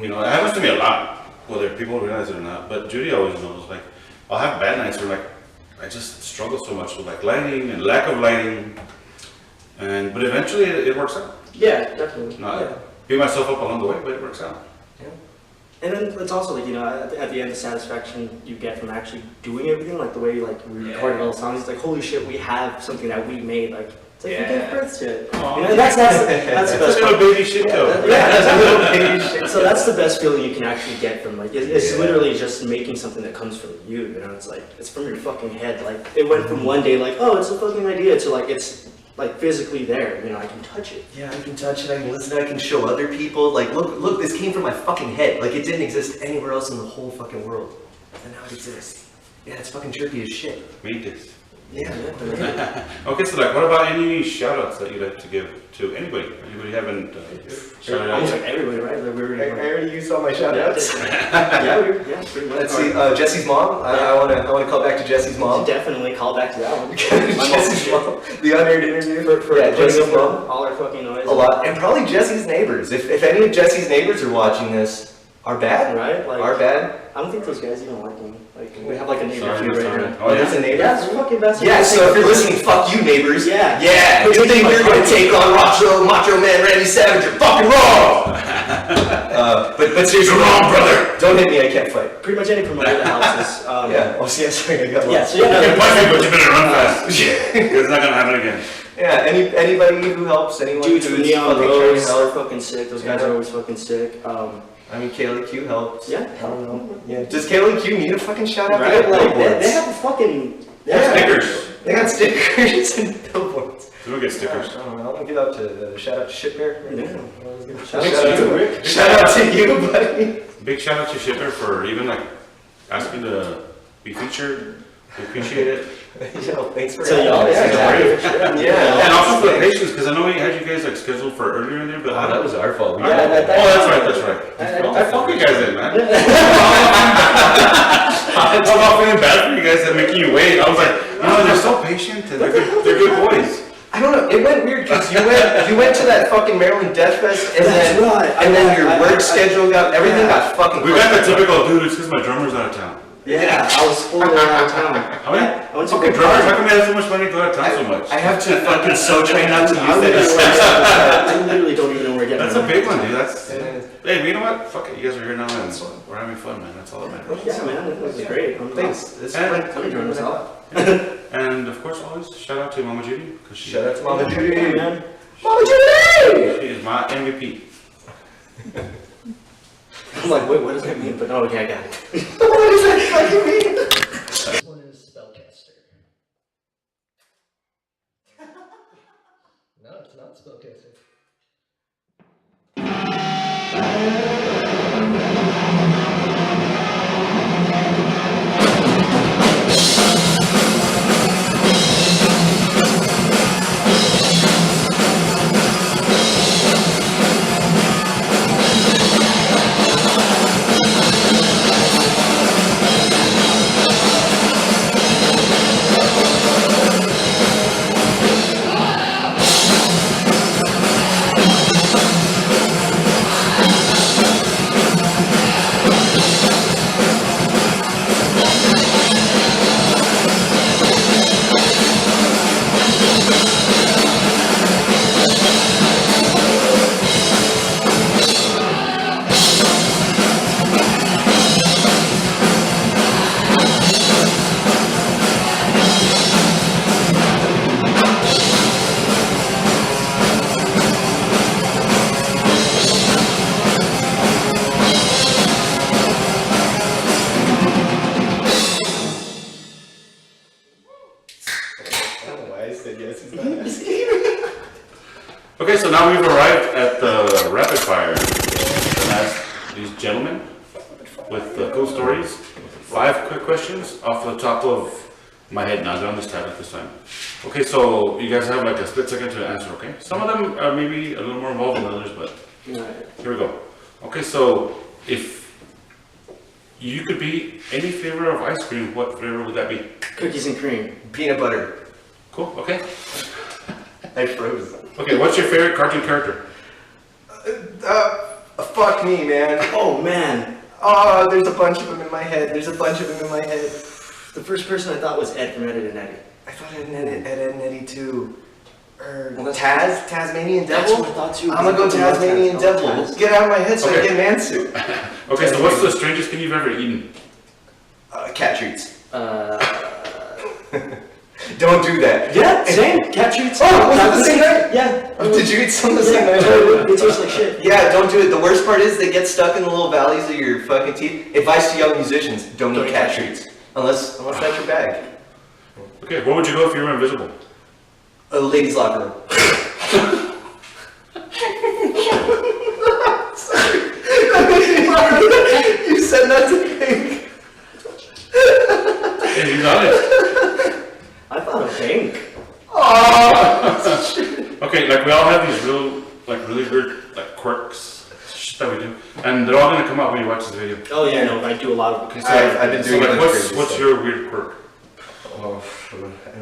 you know, it happens to me a lot, whether people realize it or not, but Judy always knows, like, I'll have bad nights where, like, I just struggle so much with, like, lighting and lack of lighting, but eventually it works out. Yeah, definitely. No, Yeah. I beat myself up along the way, but it works out. And then it's also like, you know, at the end, the satisfaction you get from actually doing everything, like the way like we recorded all the songs, it's like, holy shit, we have something that we made. Like, it's like we gave birth to it. Aw. You know, that's the best That's a part. little baby shit, though. Yeah, that's a little baby shit. So that's the best feeling you can actually get from like, it's literally just making something that comes from you, you know, it's like, it's from your fucking head. Like, it went from one day like, oh, it's a fucking idea, to like, it's like physically there, you know, I can touch it. Yeah, I can touch it, I can listen, I can show other people, like, look, this came from my fucking head. Like, it didn't exist anywhere else in the whole fucking world. And now it exists. Yeah, it's fucking trippy as shit. Made this. Yeah. Okay, so like, what about any shout-outs that you'd like to give to anybody? Anybody haven't shouted out Almost yet? like everybody, right? Like, we were, already used all my shout-outs. yeah, pretty much. Let's see, Jesse's mom. I wanna call back to Jesse's mom. Definitely call back to that one. Jesse's mom. The unaired interview for Putting Jesse's up mom. with all our fucking noise. A lot. And probably Jesse's neighbors. If any of Jesse's neighbors are watching this, Our bad? right? Like, Our bad? I don't think those guys even like me. Like, we have like a neighbor feud right now. Oh, There's a yeah? neighbor? Yeah, it's fucking best. Yeah, so if you're listening, fuck you, neighbors. Yeah. Yeah, you think you're gonna take on Macho Man Randy Savage, you're fucking wrong! But seriously, You're wrong, brother. Don't hit me, I can't fight. Pretty much any promoter that helps us. Yeah, oh, yeah, sorry, I got Yeah, lost. so yeah, You can no, punch me, but you better run fast. It's not gonna happen again. Yeah, anybody who helps, anyone dudes from who's Neon fucking trying Rose to are help. fucking sick. Those guys are always fucking sick. I mean, Kaylee Q helps. Yeah. I don't know. Yeah. Does Kaylee Q need a fucking shout out? Right? They got Like, billboards. they have a fucking... Yeah. Stickers. They got stickers and billboards. So we'll get stickers. I don't know. I'm gonna give out to shout out to SHITBEAR. Yeah. Shout out to Rick. Shout out to you, buddy. Big shout out to SHITBEAR for even like asking to be featured. We appreciate it. Yo, thanks for So having y'all, us. yeah, Yeah. And also for the patience, because I know we had you guys like scheduled for earlier in there, but that was our fault. Oh, that's right. I fuck you guys in, man. I'm not feeling bad for you guys that making you wait. I was like, you know, they're so patient and they're good boys. I don't know. It went weird because you went to that fucking Maryland Death Fest and That's then right. and then your work schedule got everything got fucking. We got the typical dude. It's because my drummer's out of town. Yeah, I was fooling around town. I mean, I went to fucking go drummers. party. How come they have so much money to go out of town so much? I have to fucking so try not to I use that. literally don't even know where we're getting That's a money. big one, dude. That's hey, you know what? Fuck it. You guys are here now and we're having fun, man. That's all that matters. Yeah, man, it was great. Thanks. This And- went I'm enjoying myself. And of course, always shout out to Mama Judy because Shout out to Mama Judy. Yeah, man. Mama Judy! she is my MVP. I'm like, wait, what does that mean? But no, okay, I got it. What does that fucking mean? This one is spellcaster. No, it's not spellcaster. Okay, so now we've arrived at the rapid fire. And ask these gentlemen with cool stories 5 quick questions off the top of my head. Now they're on this tablet this time. Okay, so you guys have like a split second to answer. Okay, some of them are maybe a little more involved than others, but Alright. here we go. Okay, so if you could be any flavor of ice cream, what flavor would that be? Cookies and cream. Peanut butter. Cool. Okay. I froze. Okay, what's your favorite cartoon character? Fuck me, man. Oh man, Oh, there's a bunch of them in my head. There's a bunch of them in my head. the first person I thought was Ed from Ed, Ed and Eddie. I thought Ed and Eddie too. Well, that's- Tasmanian That's Devil? what I thought too. I'm gonna go Tasmanian Devil. Get out of my head so I Okay. get man suit. Okay, so what's the strangest thing you've ever eaten? Cat treats. Yeah, Don't do that. same. Cat treats. Oh, was it the same night? Yeah. Did you eat some the same night? They taste like shit. Yeah, don't do it. The worst part is they get stuck in the little valleys of your fucking teeth. Advice to young musicians, don't eat cat treats. Unless that's your bag. Okay, where would you go if you were invisible? A ladies' locker room. You said not to think. Hey, he's honest. I thought a bank. Oh, Okay, like we all have these really weird like quirks shit that we do, and they're all gonna come out when you watch this video. Oh yeah, no, I do a lot of. Okay, so, I've been doing so, like, it what's crazy stuff. your weird quirk? Oh,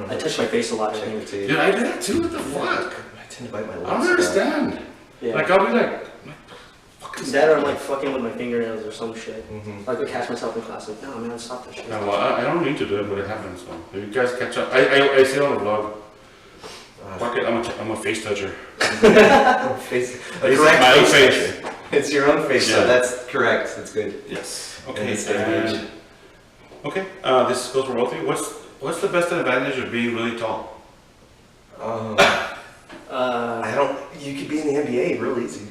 I touch my face a lot. I think. Dude, I do that too. What the fuck? I tend to bite my lips. I don't understand. Yeah. Like I'll be like, fuck That or I'm like fucking with my fingernails or some shit. Mhm. Like I catch myself in class like, no man, stop that shit. No, well, I don't need to do it, but it happens. So if you guys catch up, I see it on the vlog. Fuck it, I'm a face toucher. Face, I a use correct my own face face. toucher. It's your own face, Yeah. so that's correct. That's good. Yes. In Okay. this day and age. Okay. This goes for both of you. What's the best advantage of being really tall? I don't. You could be in the NBA real easy.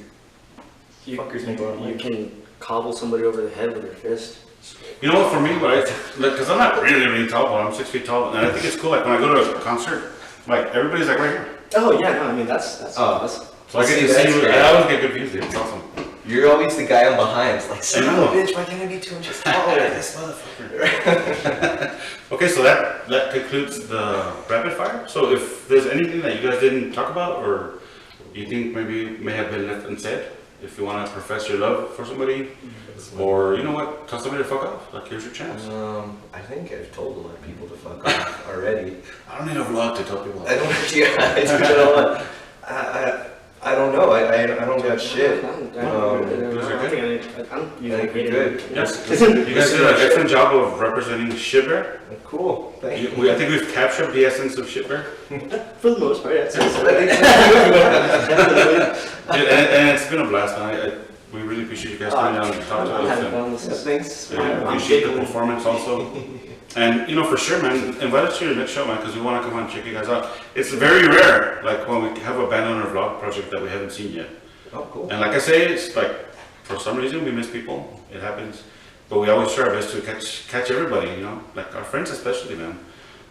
You, Fuckers make a lot of you money. can cobble somebody over the head with your fist. You know what? For me, because I'm not really tall, but I'm 6 feet tall, and I think it's cool. Like when I go to a concert, like everybody's like right here, Oh yeah, no, I mean that's Oh. awesome. so I get See, to that's see. great. I always get good views. Dude. It's awesome. You're always the guy on behind. It's like, son of know. a bitch, why can't I be 2 inches taller? This motherfucker. Okay, so that concludes the rapid fire. So if there's anything that you guys didn't talk about, or you think maybe may have been left unsaid, if you want to profess your love for somebody, or you know what, tell somebody to fuck off. Like here's your chance. I think I've told a lot of people to fuck off already. I don't need a vlog to tell people. I don't. Yeah, I do it a lot. I don't know. I don't got shit. I think you're good. Yes, you guys did an excellent job of representing SHITBEAR. Cool. Thank you. I think we've captured the essence of SHITBEAR. For the most part, yeah. And it's been a blast, man. We really appreciate you guys coming down and talking to I'm us. having And, fun. This is- Thanks. yeah, I'm appreciate the giggling. performance also. And you know, for sure, man, invite us to your next show, man, because we want to come and check you guys out. It's very rare, like when we have a band on our vlog project that we haven't seen yet. Oh, cool. And like I say, it's like for some reason we miss people. It happens, but we always try our best to catch everybody. You know, like our friends especially, man.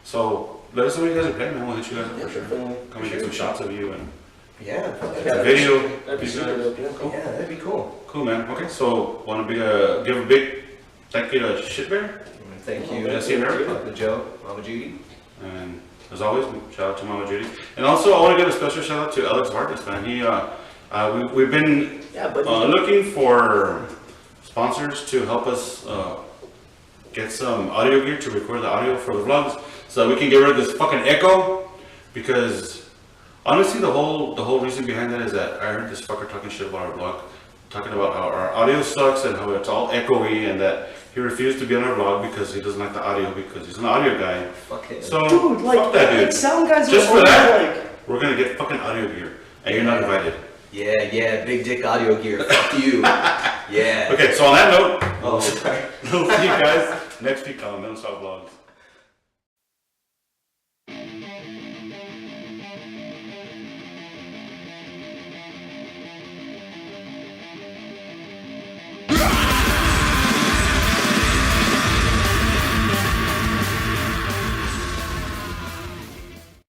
So let us know what you guys are playing, man. We'll hit you guys up for sure. Come and get some shots of you and Yeah. the video. That'd be you super guys. dope, yeah. Cool. Yeah, that'd be cool. Cool, man. Okay, so want to give a big thank you to SHITBEAR, Thank you. Yeah, see you there. Papa Joe, Mama Judy. and as always, shout out to Mama Judy. And also, I want to give a special shout out to Alex Vargas, man. We've been Yeah, but looking for sponsors to help us get some audio gear to record the audio for the vlogs, so that we can get rid of this fucking echo. Because honestly, the whole reason behind that is that I heard this fucker talking shit about our vlog, talking about how our audio sucks and how it's all echoey, and that he refused to be on our vlog because he doesn't like the audio because he's an audio guy. Fuck him. So dude, like, fuck that dude. like sound guys Just are for always that? like. We're gonna get fucking audio gear, and you're not invited. Yeah, big dick audio gear. Fuck you. Yeah. Okay, so on that note, Oh, sorry. we'll see you guys next week on Middle South Vlogs.